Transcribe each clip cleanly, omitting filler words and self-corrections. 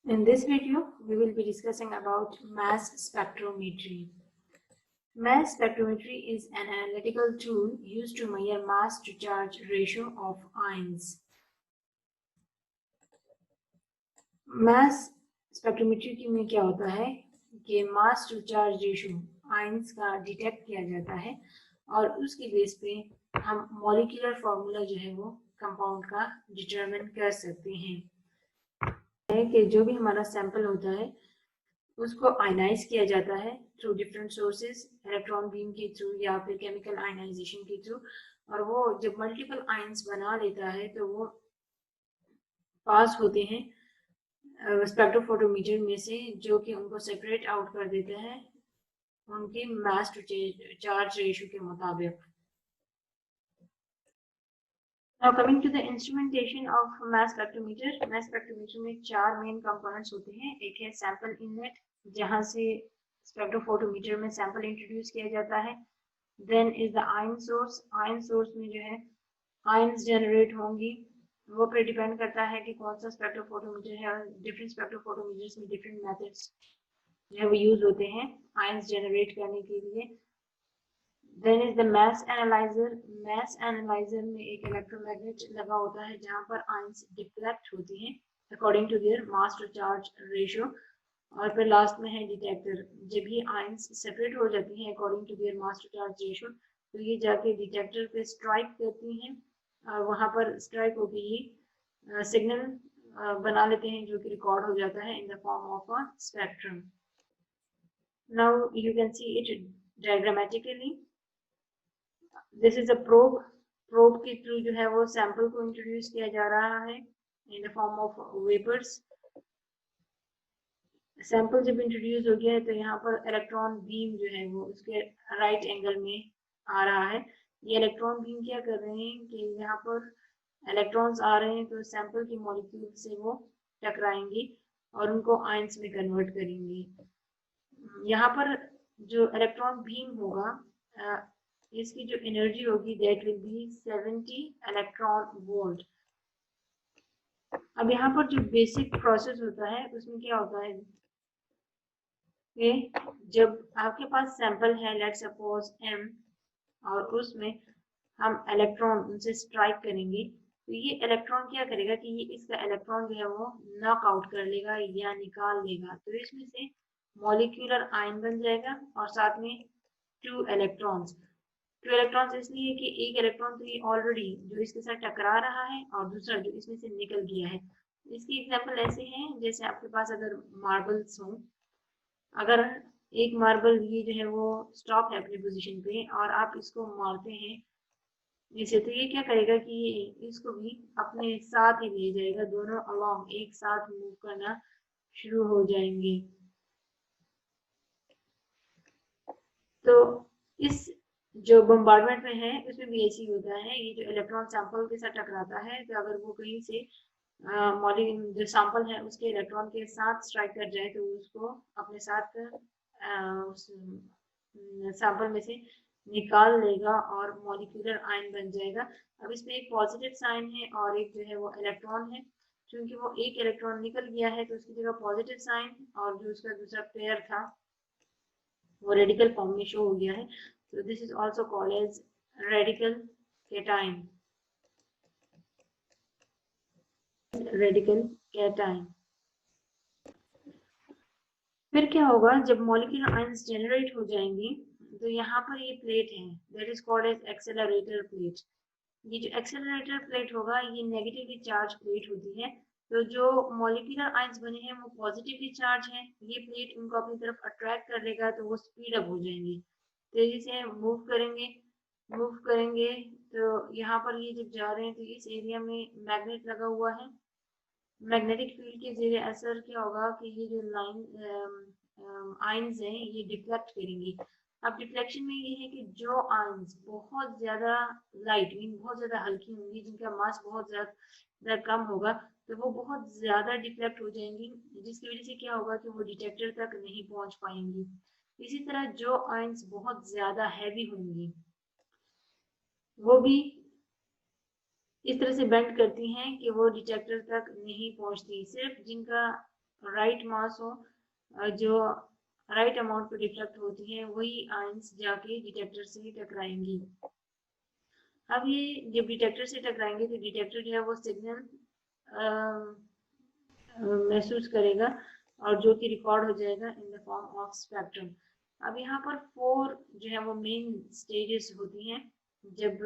In this video, we will be discussing about mass spectrometry. Mass spectrometry is an analytical tool used to measure mass to charge ratio of ions. Mass spectrometry में क्या होता है कि मास to charge ratio ions का detect किया जाता है और उसके बेस पे हम मॉलिक्यूलर फार्मूला जो है वो कंपाउंड का डिटरमिन कर सकते हैं कि जो भी हमारा सैंपल होता है उसको आयनाइज किया जाता है through different sources, electron beam के थ्रू या फिर केमिकल आयनाइजेशन के थ्रू, और वो जब मल्टीपल आयंस बना लेता है तो वो पास होते हैं स्पेक्ट्रोफोटोमीटर में से, जो कि उनको सेपरेट आउट कर देता है उनके मास टू चार्ज रेशियो के मुताबिक. Now coming to the instrumentation of mass spectrometer. Mass spectrometer में चार मेन कंपोनेंट्स होते हैं. एक है सैंपल इनलेट, जहां से स्पेक्ट्रोफोटोमीटर में सैंपल इंट्रोड्यूस किया जाता है. Then is the ion source. Ion source में जो है आयंस जनरेट होंगी. वो पर डिपेंड करता है कि कौन सा स्पेक्ट्रोफोटोमीटर है, और डिफरेंट स्पेक्ट्रोफोटोमीटर्स में डिफरेंट मेथड्स जो है वो यूज होते हैं आयंस जनरेट करने के लिए. Then is the mass analyser. Mass analyser में एक इलेक्ट्रोमैग्नेट लगा होता है जहां पर आयंस डिफ्लेक्ट होती हैं according to their mass to charge ratio. और फिर लास्ट में है डिटेक्टर. जब ये आयंस सेपरेट हो जाती हैं according to their mass to charge ratio, तो ये जाके डिटेक्टर पे स्ट्राइक करती हैं और वहां पर स्ट्राइक होकर ये सिग्नल बना लेते हैं जो कि रिकॉर्ड हो जाता है in the form of a spectrum. Now you can see it diagrammatically. This is a probe. Probe के थ्रू जो है वो सैंपल को इंट्रोड्यूस किया जा रहा है in the form of vapours. Sample जब इंट्रोड्यूस हो गया है तो यहाँ पर इलेक्ट्रॉन बीम जो है वो उसके राइट एंगल में आ रहा है. ये इलेक्ट्रॉन बीम क्या कर रहे हैं कि यहाँ पर इलेक्ट्रॉन्स आ रहे हैं तो सैंपल की मॉलिक्यूल से वो टकराएंगे और उनको आयंस में कन्वर्ट करेंगे. यहाँ पर जो इलेक्ट्रॉन बीम होगा इसकी जो एनर्जी होगी that will be 70 electron volt. अब यहाँ पर जो बेसिक प्रोसेस होता है उसमें क्या होता है कि जब आपके पास सैंपल है लेट सपोज m, और उसमें हम इलेक्ट्रॉन उनसे स्ट्राइक करेंगे, तो ये इलेक्ट्रॉन क्या करेगा कि ये इसका इलेक्ट्रॉन जो है वो नॉक आउट कर लेगा या निकाल लेगा. तो इसमें से मॉलिक्यूलर आयन बन जाएगा और साथ में टू इलेक्ट्रॉन्स. टू इलेक्ट्रॉन्स इसलिए कि एक इलेक्ट्रॉन तो ये ऑलरेडी जो इसके साथ टकरा रहा है और दूसरा जो इसमें से निकल गया है. इसकी एग्जांपल ऐसे हैं जैसे आपके पास अगर मार्बल्स हो, अगर एक मार्बल ये जो है वो स्टॉप है अपनी पोजीशन पे और आप इसको मारते हैं जैसे, तो ये क्या करेगा कि ये इसको भी अपने साथ ही ले जाएगा, दोनों अलोंग एक साथ मूव करना शुरू हो जाएंगे. तो इस जो बम्बार्डमेंट में है उसमें भी ऐसे ही होता है. ये जो इलेक्ट्रॉन सैंपल के साथ टकराता है तो अगर वो कहीं से जो सैंपल है उसके इलेक्ट्रॉन के साथ स्ट्राइक कर जाए तो उसको अपने साथ उस सैंपल में से निकाल लेगा और मॉलिक्यूलर आयन बन जाएगा. अब इसमें एक पॉजिटिव साइन है और एक जो है वो इलेक्ट्रॉन है. क्योंकि वो एक इलेक्ट्रॉन निकल गया है तो उसकी जगह पॉजिटिव साइन और जो उसका दूसरा पेयर था वो रेडिकल फॉर्म में शो हो गया है. So this is also called as radical cation. Radical cation. फिर क्या होगा जब मॉलिक्यूलर आयंस जनरेट हो जाएंगी तो यहाँ पर ये प्लेट है that is called as accelerator plate. ये जो एक्सेलरेटर प्लेट होगा ये नेगेटिवली चार्ज प्लेट होती है. तो जो मॉलिक्यूलर आयंस बने हैं वो पॉजिटिवली चार्ज हैं. ये प्लेट उनको अपनी तरफ अट्रैक्ट कर लेगा तो वो स्पीड अप हो जाएंगे, तेजी से मूव करेंगे. तो यहाँ पर ये जब जा रहे हैं तो इस एरिया में मैग्नेट लगा हुआ है. मैग्नेटिक फील्ड के जरिए असर क्या होगा कि ये जो लाइन आयंस हैं ये डिफ्लेक्ट करेंगी. अब डिफ्लेक्शन में ये है कि जो आयंस बहुत ज्यादा लाइट मीन बहुत ज्यादा हल्की होंगी, जिनका मास बहुत ज्यादा कम होगा, तो वो बहुत ज्यादा डिफ्लेक्ट हो जाएंगी, जिसकी वजह से क्या होगा कि वो डिटेक्टर तक नहीं पहुंच पाएंगी. इसी तरह जो आयंस बहुत ज्यादा हैवी होंगी वो भी इस तरह से बेंड करती हैं कि वो डिटेक्टर तक नहीं पहुंचती. सिर्फ जिनका राइट मास हो, जो राइट अमाउंट पे डिफ्लेक्ट होती है, वही आयंस जाके डिटेक्टर से टकराएंगी। अब ये जब डिटेक्टर से टकराएंगे तो डिटेक्टर जो है वो सिग्नल महसूस करेगा और जो कि रिकॉर्ड हो जाएगा इन द फॉर्म ऑफ स्पेक्ट्रम। अब यहाँ पर 4 जो है वो मेन स्टेजेस होती हैं। जब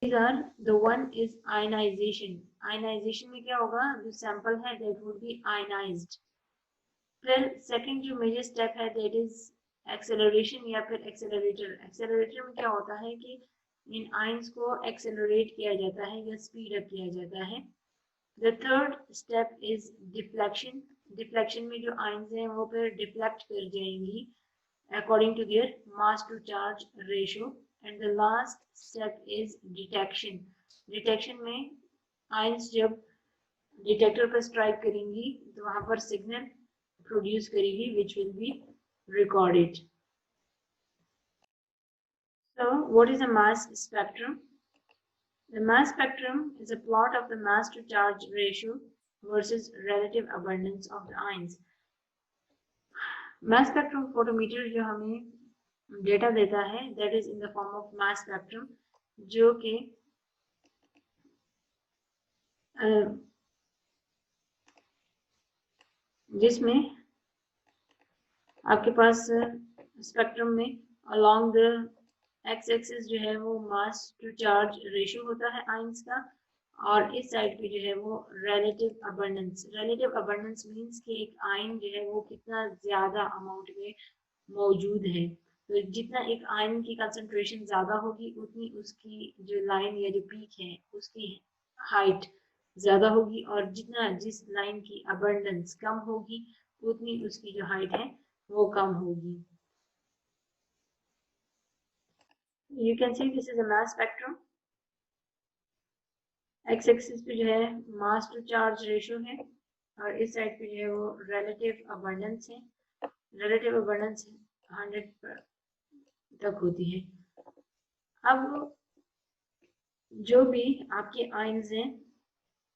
the one is ionization। Ionization में क्या होगा, जो सैंपल है दैट वुड बी आयनाइज्ड। फिर सेकंड जो मेजर स्टेप है दैट इज एक्सेलरेशन या फिर एक्सेलरेटर। एक्सेलरेटर में क्या होता है कि इन आयंस को एक्सेलरेट किया जाता है या स्पीड अप किया जाता है। The third step is deflection. Deflection में जो आयंस हैं वो फिर डिफ्लेक्ट कर जाएंगी according to their mass to charge ratio। and the last step is detection। Detection में आयंस जब डिटेक्टर पर स्ट्राइक करेंगी तो वहां पर सिग्नल प्रोड्यूस करेगी which will be recorded। So what is a mass spectrum? The mass spectrum is a plot of the mass to charge ratio versus relative abundance of the ions। mass spectrum photometer जो हमें data देता है that is in the form of mass spectrum, जो कि जिसमें आपके पास spectrum में along the x axis जो है वो मास टू चार्ज रेशियो होता है आयंस का, और इस साइड पे जो है वो relative abundance. Relative abundance means कि एक आयन जो है वो कितना ज्यादा अमाउंट में मौजूद है। तो जितना एक आयन की कंसंट्रेशन ज्यादा होगी उतनी उसकी जो लाइन या जो पीक है उसकी हाइट ज्यादा होगी, और जिस लाइन की अबंडेंस कम होगी उतनी उसकी जो हाइट है वो कम होगी। You can see this is a mass spectrum. X axis पे जो है मास टू चार्ज रेशियो है और इस साइड पे जो है वो रिलेटिव अबंडेंस है। रिलेटिव अबंडेंस 100 तक होती है। अब जो भी आपके आयंस हैं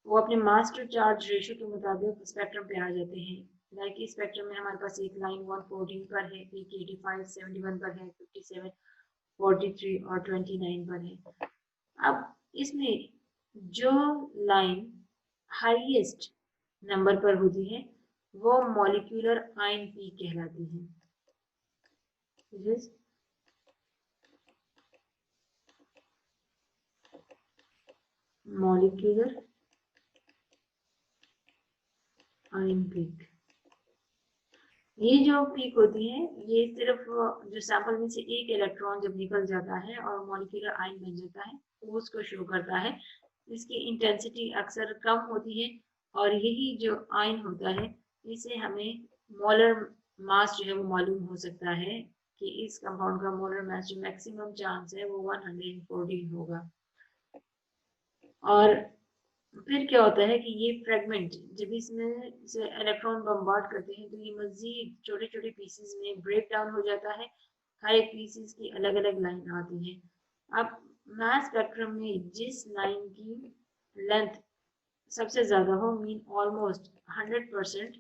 वो अपने मास टू चार्ज रेशियो के मुताबिक स्पेक्ट्रम पे आ जाते हैं। लाइक इस स्पेक्ट्रम में हमारे पास एक लाइन 114 पर है, एक 85, 71 पर है, 57, 43 और 29 पर है। अब इसमें जो लाइन हाईएस्ट नंबर पर होती है वो मॉलिक्यूलर आयन पीक कहलाती है। Molecular ion peak. ये जो पीक होती है ये सिर्फ जो सैंपल में से एक इलेक्ट्रॉन जब निकल जाता है और मॉलिक्यूलर आयन बन जाता है वो उसको शो करता है। इसकी इंटेंसिटी अक्सर कम होती है और यही जो आयन होता है इसे हमें मोलर मास जो है वो मालूम हो सकता है कि इस कंपाउंड का मोलर मास जो मैक्सिमम चांस है वो 114 होगा। और फिर क्या होता है कि ये फ्रेगमेंट जब इसमें से इलेक्ट्रॉन बम्बार्ड करते हैं तो ये मजीद छोटे छोटे पीसेस में ब्रेक डाउन हो जाता है। हर एक पीसेस की अलग अलग लाइन आती है। अब मास स्पेक्ट्रम में जिस लाइन की लेंथ सबसे ज्यादा हो, मीन ऑलमोस्ट 100%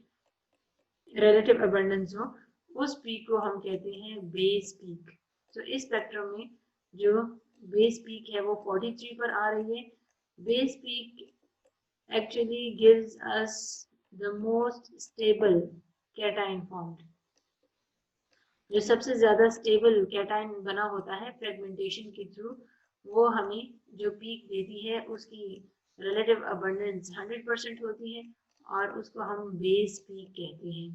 रिलेटिव अबंडेंस हो, उस पीक को हम कहते हैं बेस पीक। तो इस स्पेक्ट्रम में जो बेस पीक है वो 43 पर आ रही है। Base peak actually gives us the most stable cation formed। जो सबसे ज्यादा स्टेबल कैटाइन बना होता है फ्रेगमेंटेशन के थ्रू, वो हमें जो पीक देती है उसकी रिलेटिव अबंडेंस 100% होती है और उसको हम बेस पीक कहते हैं।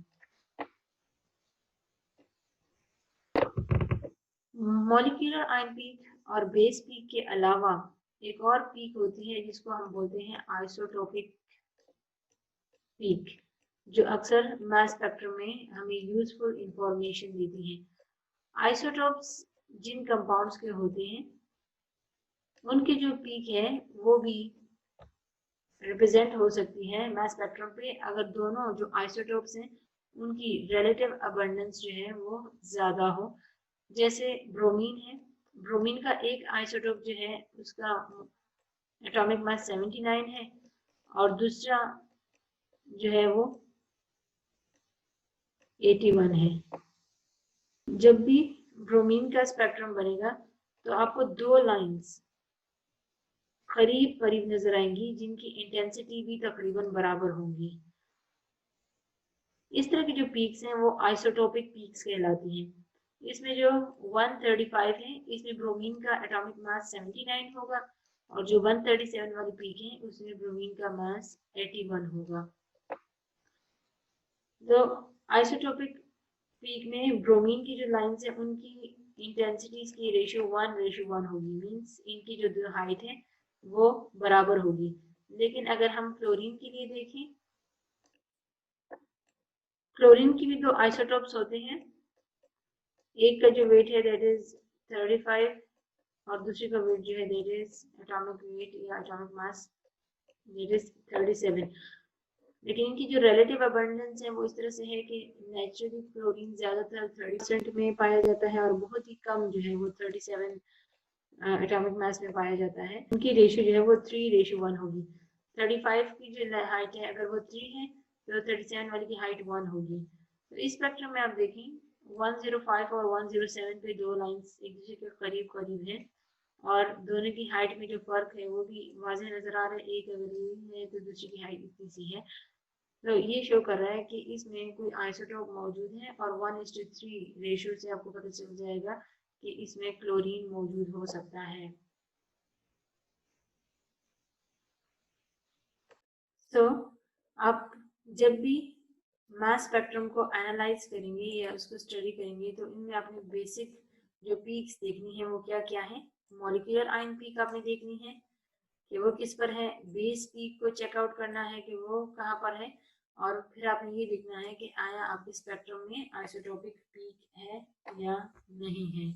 मॉलिक्यूलर आयन पीक और बेस पीक के अलावा एक और पीक होती है जिसको हम बोलते हैं आइसोटोपिक पीक, जो अक्सर मास स्पेक्ट्रम में हमें यूजफुल इंफॉर्मेशन देती है। आइसोटोप्स जिन कंपाउंड्स के होते हैं उनकी जो पीक है वो भी रिप्रेजेंट हो सकती है मास स्पेक्ट्रम पे अगर दोनों जो आइसोटोप्स हैं उनकी रिलेटिव अबंडेंस जो है वो ज्यादा हो। जैसे ब्रोमीन है, ब्रोमीन का एक आइसोटोप जो है उसका एटॉमिक मास 79 है और दूसरा जो है वो 81 है। जब भी ब्रोमीन का स्पेक्ट्रम बनेगा तो आपको दो लाइंस करीब करीब नजर आएंगी जिनकी इंटेंसिटी भी तकरीबन बराबर होंगी। इस तरह की जो पीक्स हैं वो आइसोटोपिक पीक्स कहलाती हैं। इसमें जो 135 है इसमें ब्रोमीन का एटॉमिक मास 79 होगा और जो 137 वाली पीक है उसमें ब्रोमीन का मास 81 होगा। तो आइसोटोपिक पीक में ब्रोमीन की जो लाइंस है उनकी इंटेंसिटीज की रेशियो 1:1 होगी, मींस इनकी जो दो हाइट है वो बराबर होगी। लेकिन अगर हम क्लोरीन के लिए देखें, क्लोरीन की भी दो आइसोटोप्स होते हैं। एक का जो वेट है दैट इज 35 और दूसरे का वेट जो है दैट इज एटॉमिक वेट या एटॉमिक मास दैट इज 37। लेकिन इनकी जो रिलेटिव अबंडेंस है वो इस तरह से है कि नेचुरली क्लोरीन ज्यादातर 30% में पाया जाता है और बहुत ही कम जो है वो 37 एटॉमिक मास में पाया जाता है। उनकी रेशियो जो है वो 3:1 होगी। 35 की जो हाइट है अगर वो 3 है तो 37 वाली की हाइट 1 होगी। तो इस स्पेक्ट्रम में आप देखें 105 और 107 पे दो लाइंस एक दूसरे के करीब करीब है और दोनों की हाइट में जो फर्क है वो भी वाज़ेह नजर आ रहा है। एक अगर ये है तो दूसरी की हाइट इतनी सी है। तो ये शो कर रहा है कि इसमें कोई आइसोटोप मौजूद है और 1:3 रेशियो से आपको पता चल जाएगा कि इसमें क्लोरीन मौजूद हो सकता है। तो आप जब भी मास स्पेक्ट्रम को एनालाइज करेंगे या उसको स्टडी करेंगे तो इनमें आपने बेसिक जो पीक्स देखनी है वो क्या क्या है। मॉलिक्यूलर आयन पीक आपने देखनी है कि वो किस पर है, बेस पीक को चेकआउट करना है कि वो कहाँ पर है, और फिर आपने ये देखना है कि आया आपके स्पेक्ट्रम में आइसोटोपिक पीक है या नहीं है।